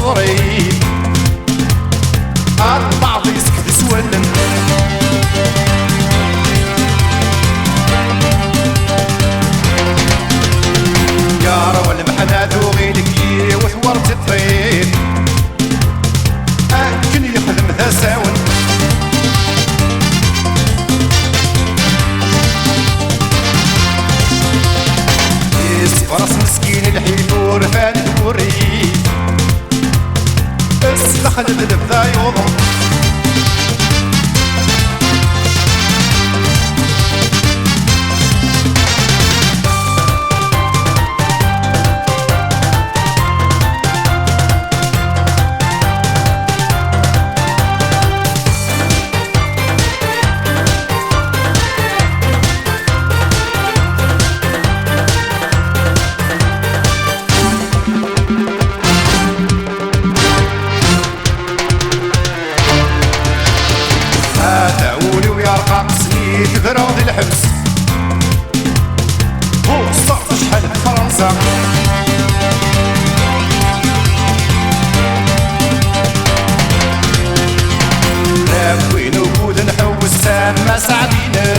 صغري البعض يسكت يسولن يا روى المحنى ذوغي لكي وثورت الطير أكن يخدم ذا ساون راس مسكين الحيفور فان دوري استخل بالبدا يوضم تذرو ذي الحبس هو صعب شحال بفرنسا لا وين وجود نحوس ما ساعدينا